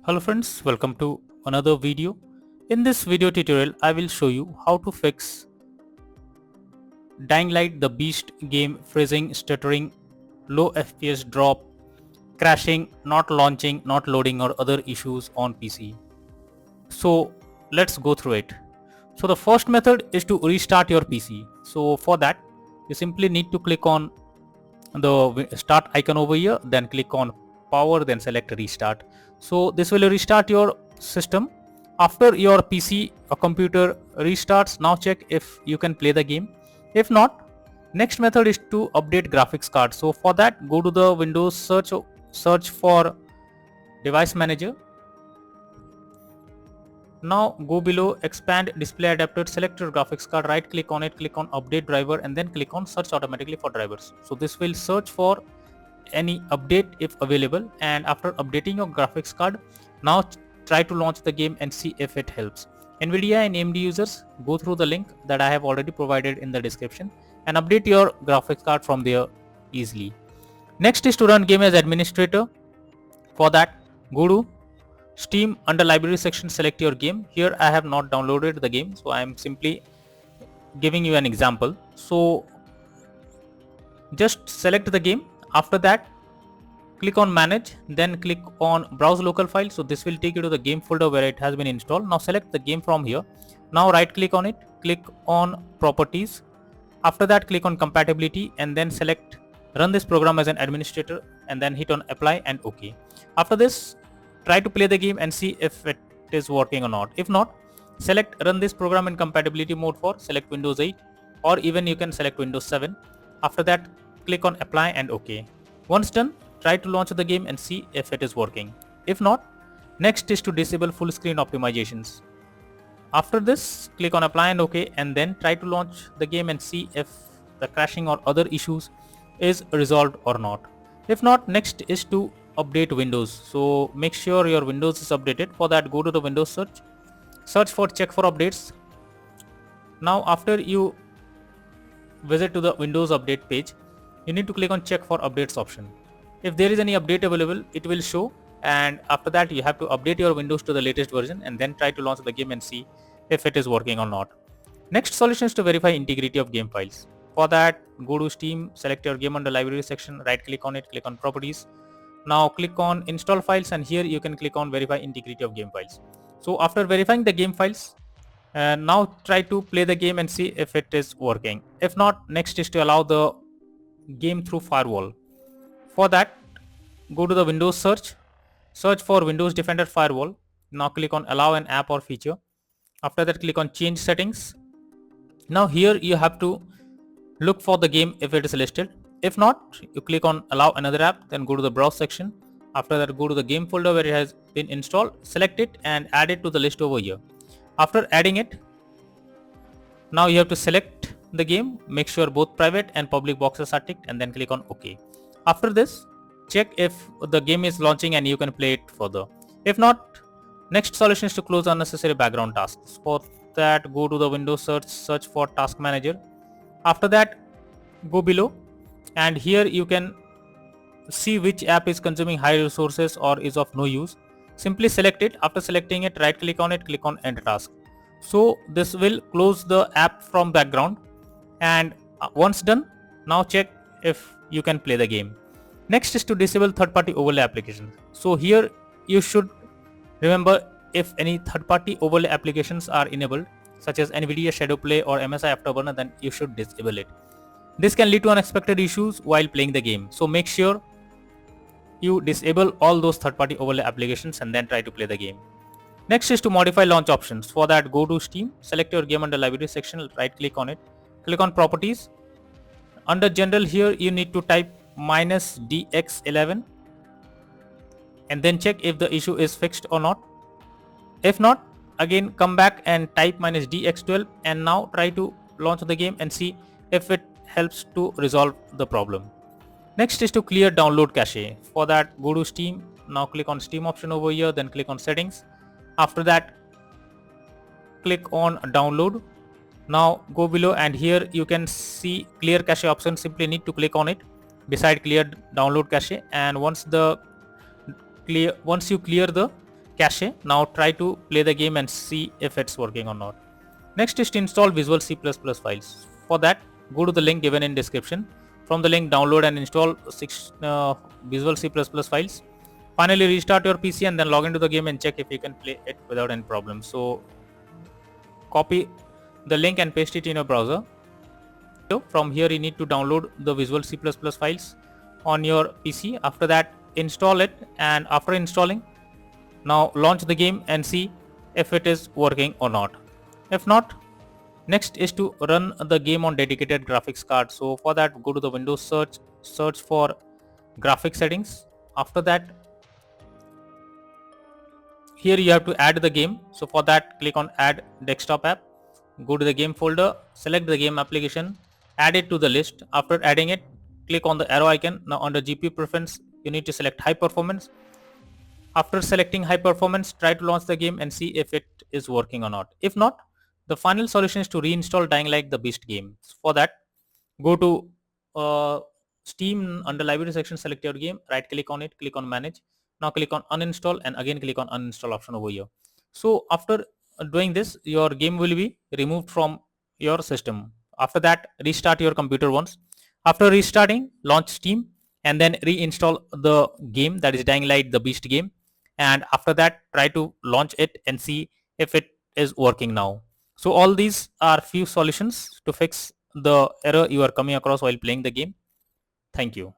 Hello friends, welcome to another video. In this video tutorial, I will show you how to fix Dying Light the Beast game freezing, stuttering, low FPS drop, crashing, not launching, not loading or other issues on PC. So let's go through it. So the first method is to restart your PC. So for that, you simply need to click on the start icon over here, then click on power, then select restart. So this will restart your system. After your PC or computer restarts, now check if you can play the game. If not, next method is to update graphics card. So for that, go to the Windows search for device manager. Now go below expand display adapter, select your graphics card, right click on it, click on update driver and then click on search automatically for drivers. So this will search for any update if available, and after updating your graphics card, now try to launch the game and see if it helps. Nvidia and AMD users, go through the link that I have already provided in the description and update your graphics card from there easily. Next is to run game as administrator. For that, go to Steam, under library section select your game. Here I have not downloaded the game, so I am simply giving you an example. So just select the game. After that, click on manage, then click on browse local file. So this will take you to the game folder where it has been installed. Now select the game from here. Now right click on it, click on properties. After that, click on compatibility and then select run this program as an administrator and then hit on apply and OK. After this, try to play the game and see if it is working or not. If not, select run this program in compatibility mode for select Windows 8 or even you can select Windows 7. After that, click on apply and OK. Once done, try to launch the game and see if it is working. If not, next is to disable full screen optimizations. After this, click on apply and OK and then try to launch the game and see if the crashing or other issues is resolved or not. If not, next is to update Windows. So make sure your Windows is updated. For that, go to the Windows search for check for updates. Now after you visit to the Windows update page, you need to click on check for updates option. If there is any update available, it will show, and after that you have to update your Windows to the latest version and then try to launch the game and see if it is working or not. Next solution is to verify integrity of game files. For that, go to Steam, select your game under library section, right click on it, click on properties. Now click on install files and here you can click on verify integrity of game files. So after verifying the game files, now try to play the game and see if it is working. If not, next is to allow the game through firewall. For that, go to the Windows search for Windows Defender Firewall. Now click on allow an app or feature. After that, click on change settings. Now here you have to look for the game if it is listed. If not, you click on allow another app, then go to the browse section. After that, go to the game folder where it has been installed, select it and add it to the list over here. After adding it, now you have to select the game, make sure both private and public boxes are ticked and then click on OK. After this, check if the game is launching and you can play it further. If not, next solution is to close unnecessary background tasks. For that, go to the Windows search for task manager. After that, go below and here you can see which app is consuming high resources or is of no use. Simply select it. After selecting it, right click on it, click on end task. So this will close the app from background, and once done, now check if you can play the game. Next is to disable third-party overlay applications. So here you should remember if any third-party overlay applications are enabled, such as Nvidia Shadowplay or MSI Afterburner, then you should disable it. This can lead to unexpected issues while playing the game. So make sure you disable all those third-party overlay applications and then try to play the game. Next is to modify launch options. For that, go to Steam, select your game under library section, right click on it, click on properties. Under general here you need to type -dx11 and then check if the issue is fixed or not. If not, again come back and type -dx12 and now try to launch the game and see if it helps to resolve the problem. Next is to clear download cache. For that, go to Steam, now click on Steam option over here, then click on settings. After that, click on download. Now go below and here you can see clear cache option. Simply need to click on it beside clear download cache, and once you clear the cache. Now try to play the game and see if it's working or not. Next is to install Visual C++ files. For that, go to the link given in description. From the link, download and install 6 Visual C++ files. Finally, restart your PC and then log into the game and check if you can play it without any problem. So copy the link and paste it in your browser. So from here you need to download the Visual C++ files on your PC. After that, install it, and after installing, now launch the game and see if it is working or not. If not, next is to run the game on dedicated graphics card. So for that, go to the Windows search for graphic settings. After that, here you have to add the game. So for that, click on add desktop app, go to the game folder, select the game application, add it to the list. After adding it, click on the arrow icon. Now under GPU preference, you need to select high performance. After selecting high performance, try to launch the game and see if it is working or not. If not, the final solution is to reinstall Dying Light the Beast game. For that, go to Steam. Under library section, select your game, right click on it, click on manage. Now click on uninstall and again click on uninstall option over here. So after doing this, your game will be removed from your system. After that, restart your computer once. After restarting, launch Steam and then reinstall the game, that is Dying Light the Beast game, and after that try to launch it and see if it is working now. So all these are few solutions to fix the error you are coming across while playing the game. Thank you.